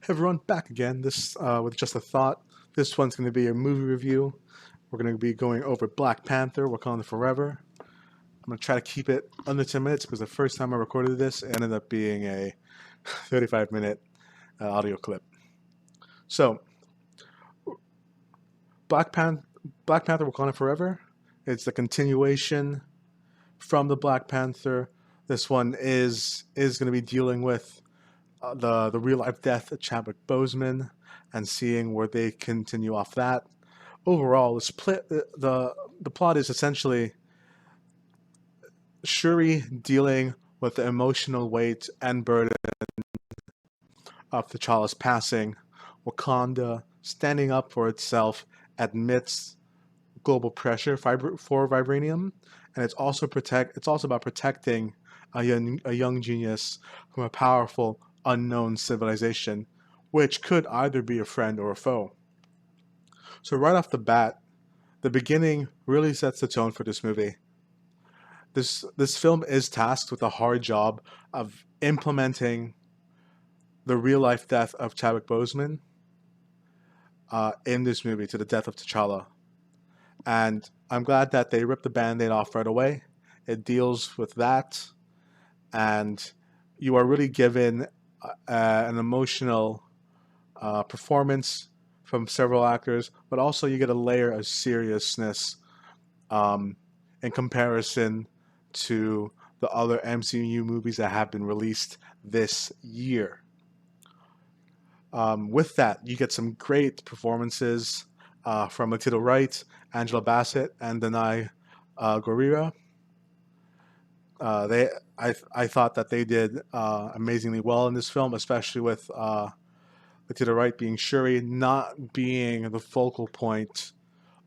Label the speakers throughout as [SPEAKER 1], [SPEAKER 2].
[SPEAKER 1] Hey everyone, back again. This with just a thought. This one's going to be a movie review. We're going to be going over Black Panther Wakanda Forever. I'm going to try to keep it under 10 minutes because the first time I recorded this, it ended up being a 35-minute audio clip. So, Black, Pan- Black Panther Wakanda Forever. It's the continuation from the Black Panther. This one is going to be dealing with the real life death of Chadwick Boseman and seeing where they continue off that. Overall, the plot is essentially Shuri dealing with the emotional weight and burden of T'Challa's passing, Wakanda standing up for itself amidst global pressure for vibranium, and it's also about protecting a young genius from a powerful unknown civilization, which could either be a friend or a foe. So right off the bat, the beginning really sets the tone for this movie. This film is tasked with a hard job of implementing the real life death of Chadwick Boseman in this movie to the death of T'Challa. And I'm glad that they ripped the band-aid off right away. It deals with that, and you are really given an emotional performance from several actors, but also you get a layer of seriousness um, in comparison to the other MCU movies that have been released this year. With that, you get some great performances from Letitia Wright, Angela Bassett, and Danai Gurira. I thought that they did amazingly well in this film, especially with Letitia Wright being Shuri, not being the focal point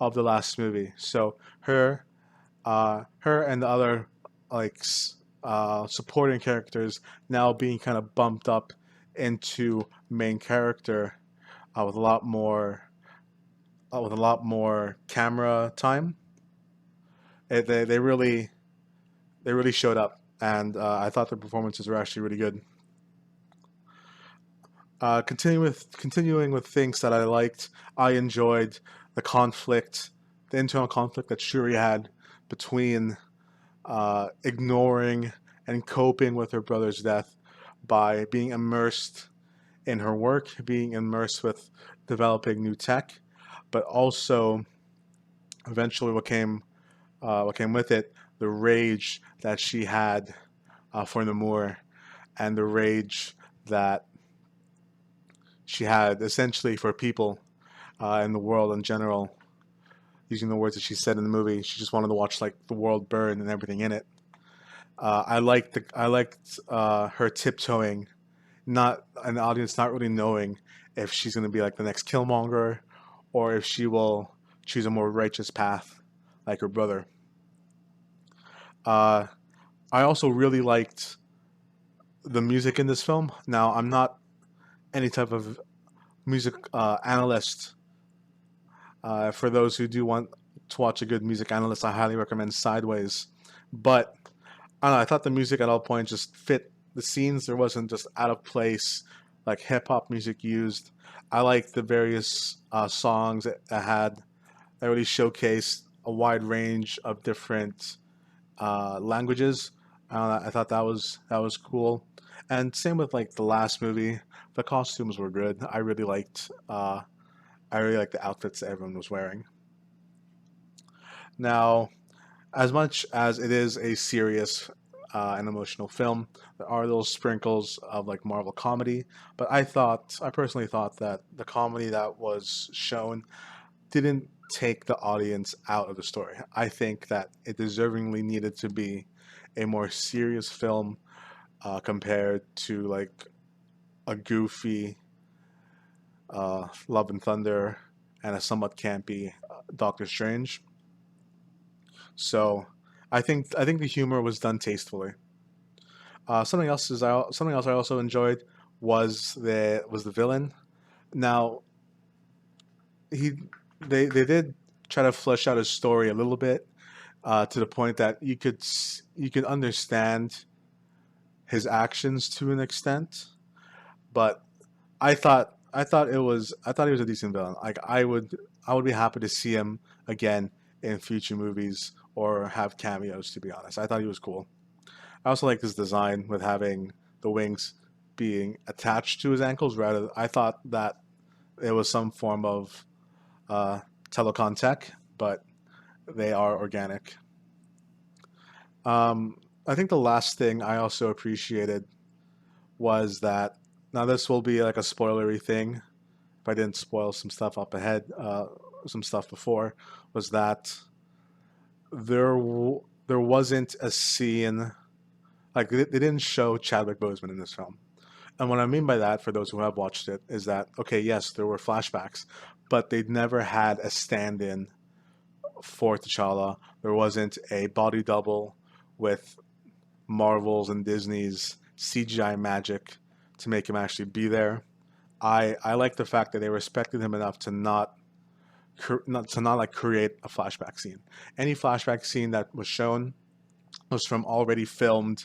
[SPEAKER 1] of the last movie. So her and the other like supporting characters now being kind of bumped up into main character with a lot more camera time. They really showed up, and I thought the performances were actually really good. Continuing with things that I liked, I enjoyed the internal conflict that Shuri had between ignoring and coping with her brother's death by being immersed in her work, being immersed with developing new tech, but also eventually what came with it, the rage that she had for Namor, and the rage that she had essentially for people in the world in general. Using the words that she said in the movie, she just wanted to watch like the world burn and everything in it. I liked her tiptoeing, not an audience not really knowing if she's going to be like the next Killmonger or if she will choose a more righteous path like her brother. Uh, I also really liked the music in this film. Now, I'm not any type of music analyst. For those who do want to watch a good music analyst, I highly recommend Sideways. But I don't know, I thought the music at all points just fit the scenes. There wasn't just out of place like hip hop music used. I liked the various songs that really showcased a wide range of different languages. I thought that was cool, and same with like the last movie. The costumes were good. I really liked the outfits that everyone was wearing. Now, as much as it is a serious and emotional film, there are those sprinkles of like Marvel comedy. But I personally thought that the comedy that was shown didn't take the audience out of the story. I think that it deservingly needed to be a more serious film compared to like a goofy Love and Thunder and a somewhat campy Doctor Strange. So I think the humor was done tastefully. Something else I also enjoyed was the villain. Now he they did try to flesh out his story a little bit to the point that you could understand his actions to an extent, but I thought he was a decent villain. Like I would be happy to see him again in future movies or have cameos. To be honest, I thought he was cool. I also like his design with having the wings being attached to his ankles. Rather, I thought that it was some form of uh, telecon tech, but they are organic. Um, I think the last thing I also appreciated was that now this will be like a spoilery thing. If I didn't spoil some stuff up ahead, some stuff before, was that there wasn't a scene like they didn't show Chadwick Boseman in this film. And what I mean by that, for those who have watched it, is that okay, yes, there were flashbacks, but they never had a stand-in for T'Challa. There wasn't a body double with Marvel's and Disney's CGI magic to make him actually be there. I like the fact that they respected him enough to not like create a flashback scene. Any flashback scene that was shown was from already filmed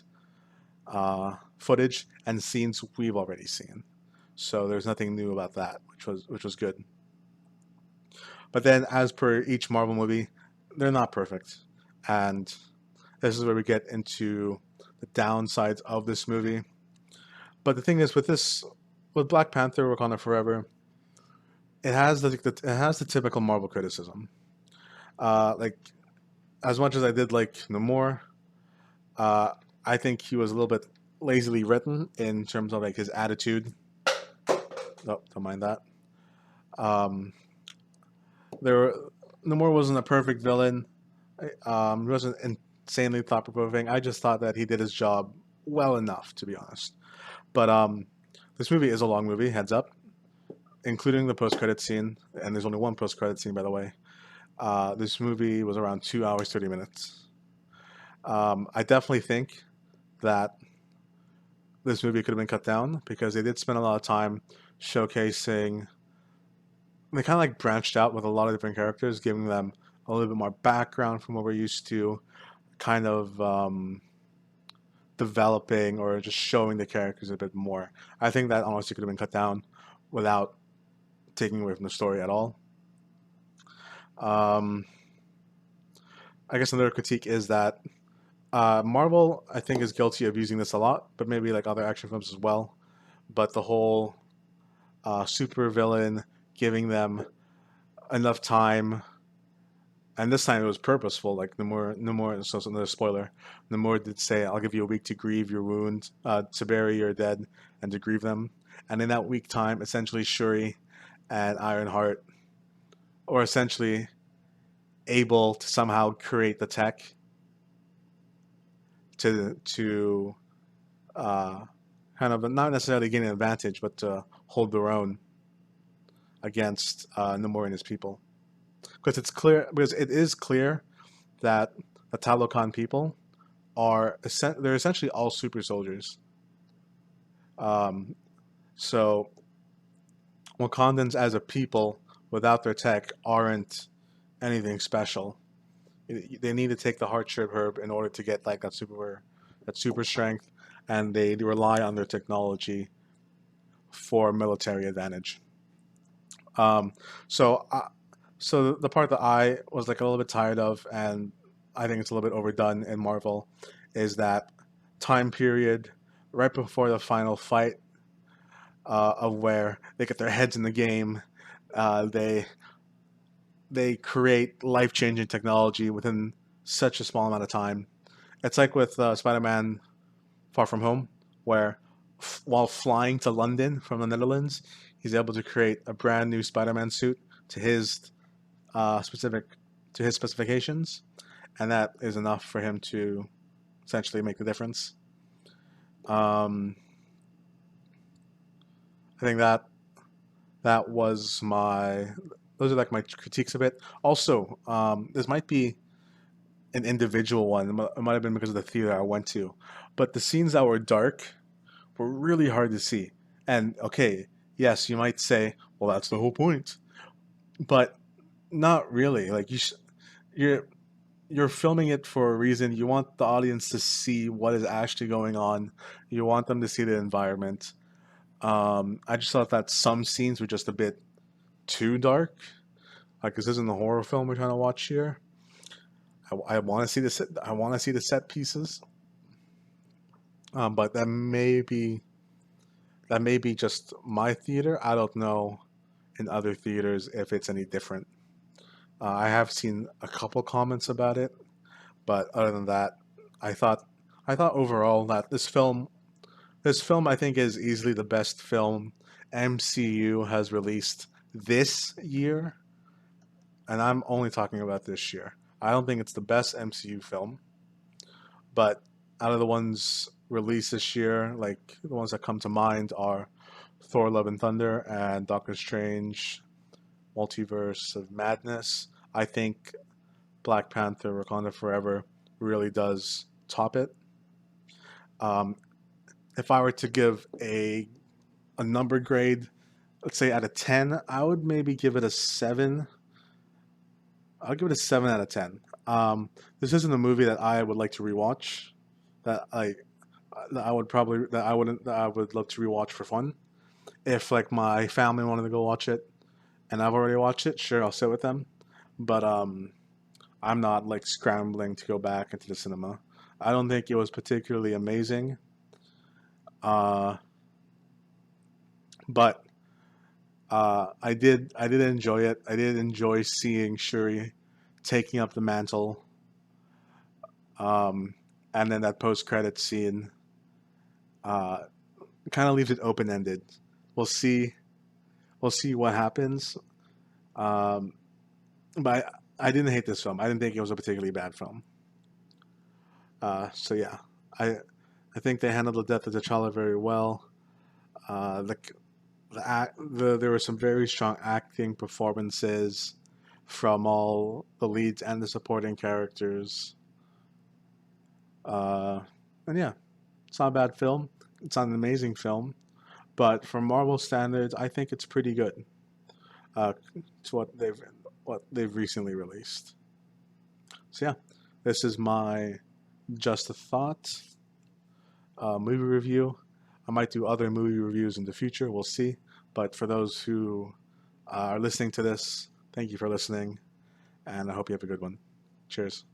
[SPEAKER 1] footage and scenes we've already seen. So there's nothing new about that, which was good. But then, as per each Marvel movie, they're not perfect, and this is where we get into the downsides of this movie. But the thing is, with Black Panther: Wakanda Forever, it has the typical Marvel criticism. Like as much as I did like Namor, uh, I think he was a little bit lazily written in terms of like his attitude. Oh, don't mind that. Um, there, Namor wasn't a perfect villain. He wasn't insanely thought provoking. I just thought that he did his job well enough, to be honest. But this movie is a long movie. Heads up, including the post credit scene, and there's only one post credit scene, by the way. This movie was around 2 hours 30 minutes. I definitely think that this movie could have been cut down because they did spend a lot of time showcasing. They kind of like branched out with a lot of different characters, giving them a little bit more background from what we're used to, kind of developing or just showing the characters a bit more. I think that honestly could have been cut down without taking away from the story at all. Um, I guess another critique is that Marvel, I think, is guilty of using this a lot, but maybe like other action films as well. But the whole super villain giving them enough time, and this time it was purposeful. Like Namor. So it's another spoiler. Namor did say, "I'll give you a week to grieve your wound, to bury your dead, and to grieve them." And in that week time, essentially Shuri and Ironheart, or essentially able to somehow create the tech to uh, kind of not necessarily gain an advantage, but to hold their own against Namor and his people. Because it is clear that the Talokan people they're essentially all super soldiers. Um, so Wakandans as a people without their tech aren't anything special. They need to take the heart shaped herb in order to get like that super strength, and they rely on their technology for military advantage. Um, so, so the part that I was like a little bit tired of, and I think it's a little bit overdone in Marvel, is that time period right before the final fight of where they get their heads in the game. Uh, they they create life changing technology within such a small amount of time. It's like with Spider-Man Far From Home, where while flying to London from the Netherlands, he's able to create a brand new Spider-Man suit to his specific to his specifications, and that is enough for him to essentially make the difference. Um, I think that was my those are like my critiques of it. Also, this might be an individual one. It might have been because of the theater I went to, but the scenes that were dark were really hard to see. And okay, yes, you might say, well, that's the whole point, but not really. Like you're you're filming it for a reason. You want the audience to see what is actually going on. You want them to see the environment. I just thought that some scenes were just a bit too dark. Like this isn't the horror film we're trying to watch here. I want to see the I want to see the set pieces, but that may be just my theater. I don't know in other theaters if it's any different. I have seen a couple comments about it, but other than that, I thought I thought overall that this film I think is easily the best film MCU has released this year, and I'm only talking about this year. I don't think it's the best MCU film, but out of the ones released this year, like the ones that come to mind are Thor: Love and Thunder and Doctor Strange: Multiverse of Madness. I think Black Panther Wakanda Forever really does top it. Um, if I were to give a number grade, let's say out of 10, I would maybe give it a 7. I'll give it a 7 out of 10. This isn't a movie that I would like to rewatch. That I that I would probably that I wouldn't that I would love to rewatch for fun. If like my family wanted to go watch it and I've already watched it, sure I'll sit with them. But I'm not like scrambling to go back into the cinema. I don't think it was particularly amazing. Uh, but I did enjoy it. I did enjoy seeing Shuri taking up the mantle, um, and then that post credit scene uh, kind of leaves it open ended. We'll see. We'll see what happens. Um, but I didn't hate this film. I didn't think it was a particularly bad film. So yeah, I I think they handled the death of T'Challa very well. The there were some very strong acting performances from all the leads and the supporting characters. Uh, and yeah, it's not a bad film. It's not an amazing film, but for Marvel standards, I think it's pretty good. To what they've recently released. So yeah, this is my just a thought movie review. I might do other movie reviews in the future. We'll see. But for those who are listening to this, thank you for listening, and I hope you have a good one. Cheers.